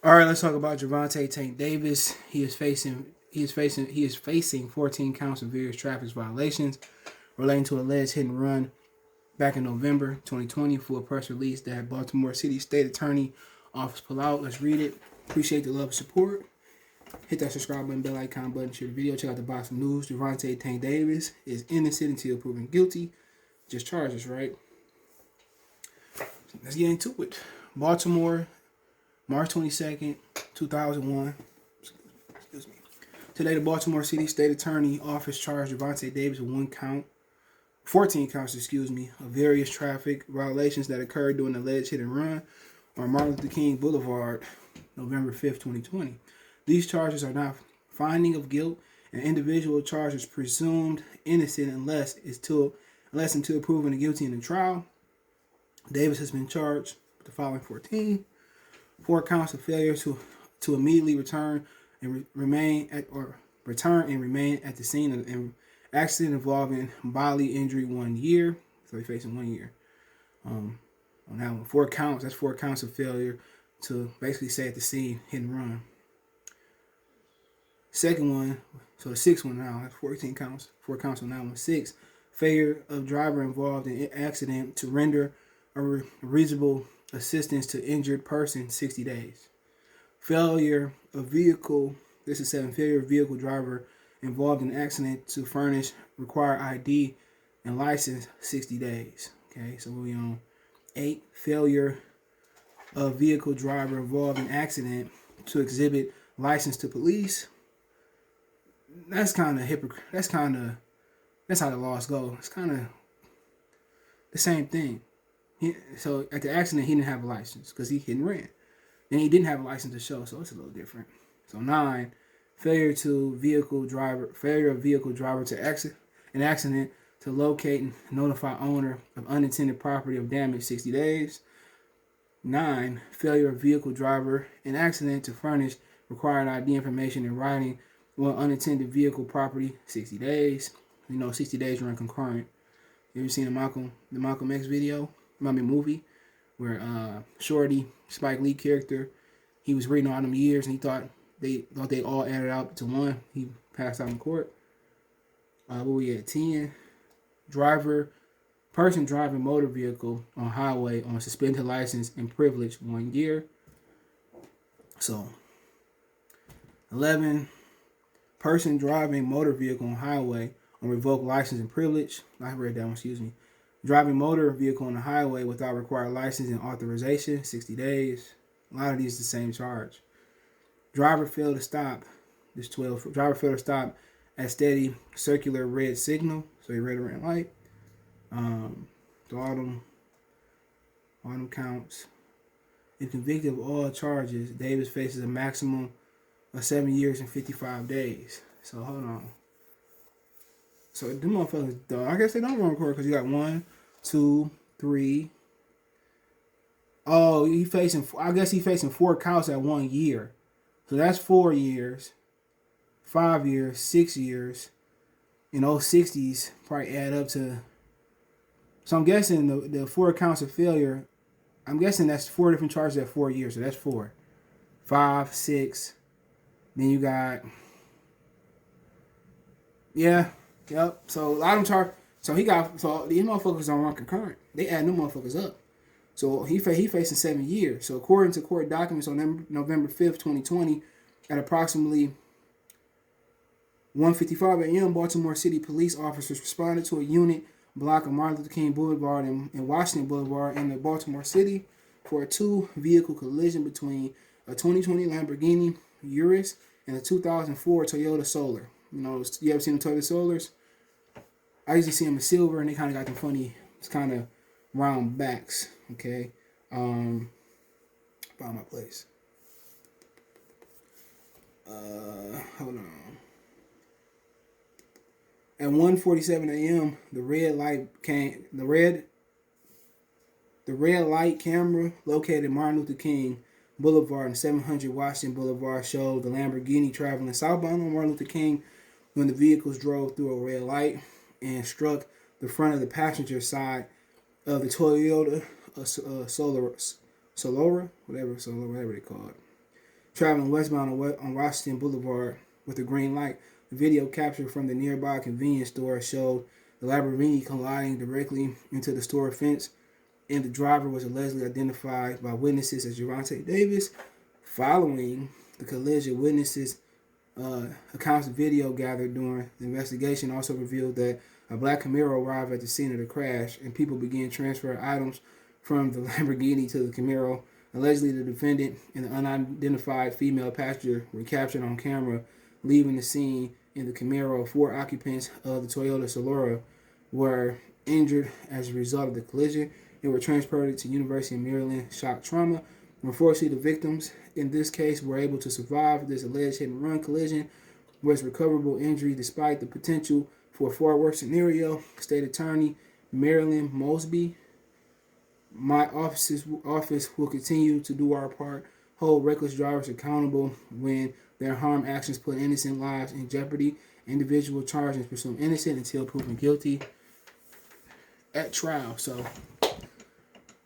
All right, let's talk about Gervonta Tank Davis. He is facing 14 counts of various traffic violations relating to alleged hit and run back in November 2020 for a press release that Baltimore City State Attorney Office pulled out. Let's read it. Appreciate the love and support. Hit that subscribe button, bell icon button, share the video. Check out the box of news. Gervonta Tank Davis is innocent until proven guilty. Just charges, right? Let's get into it. Baltimore, March 22nd, 2001. Excuse me. Today, the Baltimore City State Attorney Office charged Gervonta Davis with 14 counts, of various traffic violations that occurred during the alleged hit and run on Martin Luther King Boulevard, November 5th, 2020. These charges are not finding of guilt, and individual charges presumed innocent unless until proven guilty in the trial. Davis has been charged with the following 4 counts of failure to immediately return and remain at the scene of an accident involving bodily injury 1 year. So he's facing 1 year. On that one, 4 counts. That's 4 counts of failure to basically stay at the scene, hit and run. Second one, so the 6th one now, that's 14 counts. 4 counts on that one. 6, failure of driver involved in accident to render a reasonable assistance to injured person 60 days. Failure of vehicle, this is 7, failure of vehicle driver involved in accident to furnish required ID and license 60 days. Okay, so we on 8, failure of vehicle driver involved in accident to exhibit license to police. That's kind of hypocrite. That's how the laws go. It's kind of the same thing. So at the accident, he didn't have a license because he hit and ran. Then he didn't have a license to show, so it's a little different. So 9, failure of vehicle driver to an accident to locate and notify owner of unintended property of damage 60 days. 9, failure of vehicle driver in accident to furnish required ID information in writing on unintended vehicle property 60 days. 60 days run concurrent. You ever seen the Malcolm X video? Movie where Shorty, Spike Lee character, he was reading all them years and he thought they all added up to 1. He passed out in court. Where we at? 10, person driving motor vehicle on highway on suspended license and privilege 1 year. So 11, person driving motor vehicle on highway on revoked license and privilege. I read that one, excuse me. Driving motor vehicle on the highway without required license and authorization, 60 days. A lot of these the same charge. Driver failed to stop. This 12. Driver failed to stop at steady circular red signal. So he read a red light. So all them counts. If convicted of all charges, Davis faces a maximum of 7 years and 55 days. So hold on. So them motherfuckers, though, I guess they don't run court because you got 1, 2, 3. Oh, I guess he's facing 4 counts at 1 year. So that's 4 years, 5 years, 6 years. And those 60s probably add up to. So I'm guessing the 4 counts of failure, I'm guessing that's 4 different charges at 4 years. So that's 4, 5, 6. Then you got, yeah. Yep. So a lot of them charge. So these motherfuckers don't run concurrent. They add new motherfuckers up. So he facing 7 years. So according to court documents on November 5th, 2020, at approximately 1:55 a.m., Baltimore City police officers responded to a unit block of Martin Luther King Boulevard and Washington Boulevard in the Baltimore City for a 2-vehicle collision between a 2020 Lamborghini Urus and a 2004 Toyota Solar. You ever seen the Toyota Solars? I usually see them in silver, and they kind of got them funny, it's kind of round backs. Okay, by my place. Hold on. At 1:47 a.m., the red light camera located Martin Luther King Boulevard and 700 Washington Boulevard showed the Lamborghini traveling southbound on Martin Luther King when the vehicles drove through a red light and struck the front of the passenger side of the Toyota Solara, whatever they call it. traveling westbound on Washington Boulevard with a green light. The video captured from the nearby convenience store showed the Lamborghini colliding directly into the store fence, and the driver was allegedly identified by witnesses as Gervonta Davis. Following the collision, witnesses accounts of video gathered during the investigation also revealed that a black Camaro arrived at the scene of the crash, and people began transferring items from the Lamborghini to the Camaro. Allegedly, the defendant and the unidentified female passenger were captured on camera leaving the scene in the Camaro. 4 occupants of the Toyota Solara were injured as a result of the collision and were transported to University of Maryland shock trauma. Unfortunately, the victims in this case were able to survive this alleged hit-and-run collision with recoverable injury despite the potential for a far worse scenario. State Attorney Marilyn Mosby, my office will continue to do our part, hold reckless drivers accountable when their harm actions put innocent lives in jeopardy. Individual charges presumed innocent until proven guilty at trial. So,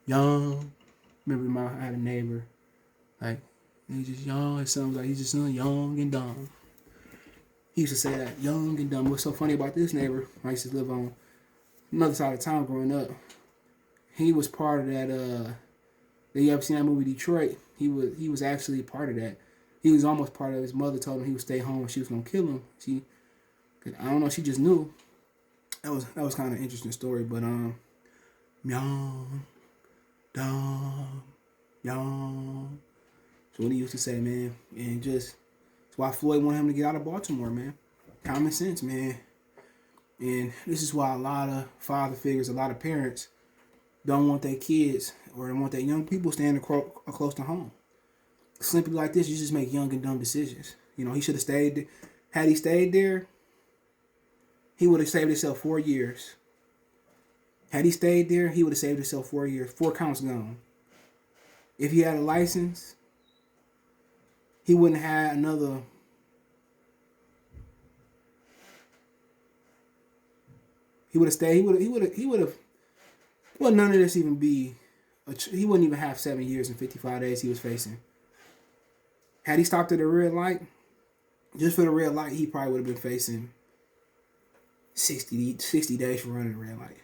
young. Remember, I had a neighbor, like, he's just young. It sounds like he's just young and dumb. He used to say that, young and dumb. What's so funny about this neighbor, I used to live on another side of town growing up. He was part of that, you ever seen that movie Detroit? He was actually part of that. He was almost part of. His mother told him he would stay home and she was going to kill him. I don't know, she just knew. That was kind of an interesting story, but, young, dumb, young. So what he used to say, man. And just, that's why Floyd wanted him to get out of Baltimore, man. Common sense, man. And this is why a lot of father figures, a lot of parents don't want their kids or don't want their young people staying close to home. Simply like this, you just make young and dumb decisions. You know, he should have stayed. Had he stayed there, he would have saved himself 4 years. Had he stayed there, he would have saved himself 4 years. 4 counts gone. If he had a license, he wouldn't have had another. He would have stayed. He would have. Well, none of this even be. He wouldn't even have 7 years and 55 days he was facing. Had he stopped at a red light, just for the red light, he probably would have been facing 60 days for running a red light.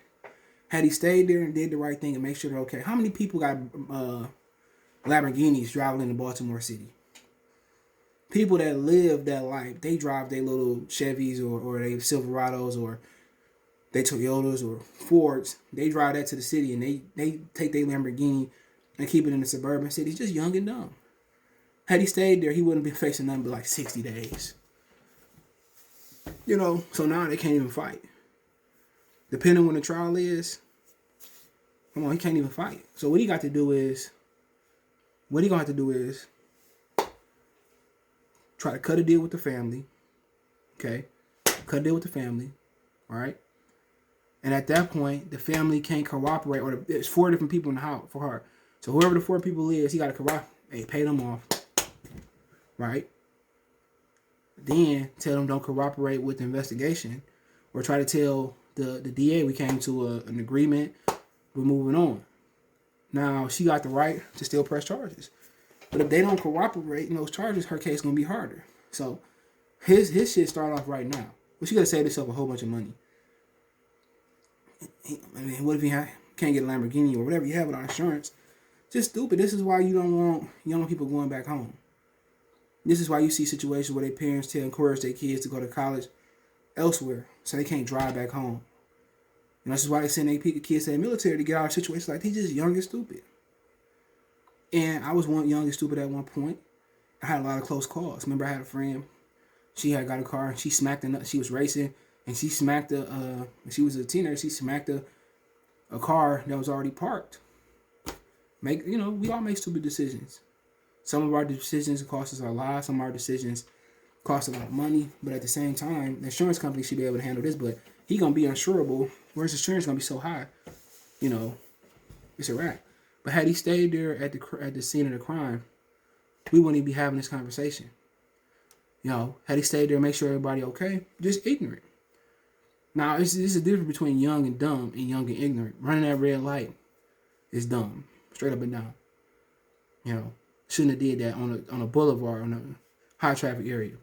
Had he stayed there and did the right thing and make sure they're okay. How many people got Lamborghinis driving into Baltimore City? People that live that life, they drive their little Chevys or they Silverados or they Toyotas or Fords. They drive that to the city and they take their Lamborghini and keep it in the suburban cities. Just young and dumb. Had he stayed there, he wouldn't be facing nothing but like 60 days. You know, so now they can't even fight. Depending on when the trial is, come on, he can't even fight. So what he got to do is, try to cut a deal with the family. Okay? Cut a deal with the family. All right? And at that point, the family can't cooperate, or there's 4 different people in the house for her. So whoever the 4 people is, he got to cooperate. Hey, pay them off. Right? Then tell them don't cooperate with the investigation, or try to tell the DA we came to an agreement, we're moving on. Now, she got the right to still press charges. But if they don't cooperate in those charges, her case is going to be harder. So his shit start off right now. Well, she got to save herself a whole bunch of money. I mean, what if you can't get a Lamborghini or whatever you have without insurance? Just stupid. This is why you don't want young people going back home. This is why you see situations where their parents encourage their kids to go to college elsewhere so they can't drive back home. And this is why they send their kids to the military to get out of situations like these. Just young and stupid. And I was young and stupid at one point. I had a lot of close calls. Remember, I had a friend. She had got a car and she smacked she was racing and she smacked she was a teenager. She smacked a car that was already parked. We all make stupid decisions. Some of our decisions cost us our lives. Some of our decisions cost a lot of money. But at the same time, the insurance company should be able to handle this. But he gonna be insurable. Where's the insurance gonna be so high? It's a wrap. But had he stayed there at the scene of the crime, we wouldn't even be having this conversation. Had he stayed there, make sure everybody okay, just ignorant. Now, this is a difference between young and dumb and young and ignorant. Running that red light is dumb, straight up and down. Shouldn't have did that on a boulevard, on a high traffic area.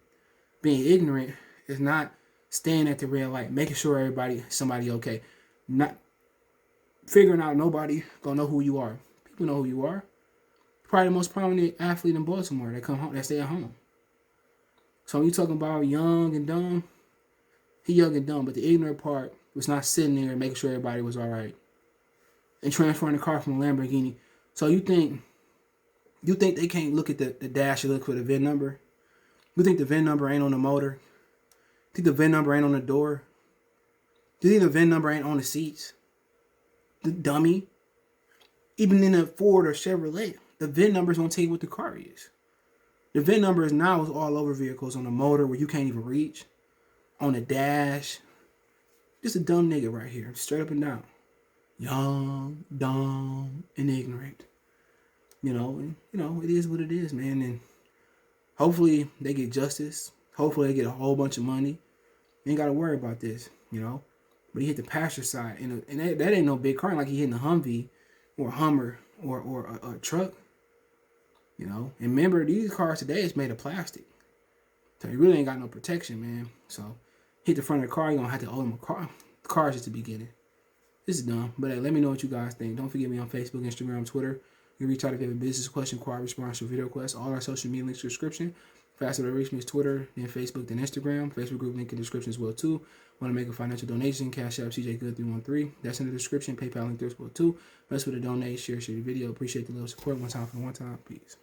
Being ignorant is not staying at the red light, making sure somebody okay. Not figuring out nobody gonna know who you are. People know who you are. Probably the most prominent athlete in Baltimore that come home, that stay at home. So when you talking about young and dumb, he young and dumb, but the ignorant part was not sitting there and making sure everybody was all right and transferring the car from a Lamborghini. So you think they can't look at the dash and look for the VIN number? You think the VIN number ain't on the motor? You think the VIN number ain't on the door? Do you think the VIN number ain't on the seats? The dummy. Even in a Ford or Chevrolet, the VIN number is gonna tell you what the car is. The VIN number is now all over vehicles, on the motor where you can't even reach, on the dash. Just a dumb nigga right here, straight up and down. Young, dumb, and ignorant. It is what it is, man. And hopefully they get justice. Hopefully they get a whole bunch of money. You ain't got to worry about this, But he hit the passenger side, and that ain't no big car. Like he hitting a Humvee or a Hummer or a truck, And remember, these cars today is made of plastic, so you really ain't got no protection, man. So hit the front of the car, you're gonna have to owe him a car. The car is just the beginning. This is dumb, but hey, let me know what you guys think. Don't forget me on Facebook, Instagram, Twitter. You can reach out if you have a business question, inquiry, response, or video request. All our social media links in the description. Faster to reach me is Twitter, then Facebook, then Instagram. Facebook group link in the description as well too. Want to make a financial donation? Cash App CJ Good 313. That's in the description. PayPal link there as well too. Best way to donate, share the video. Appreciate the little support. One time for one time. Peace.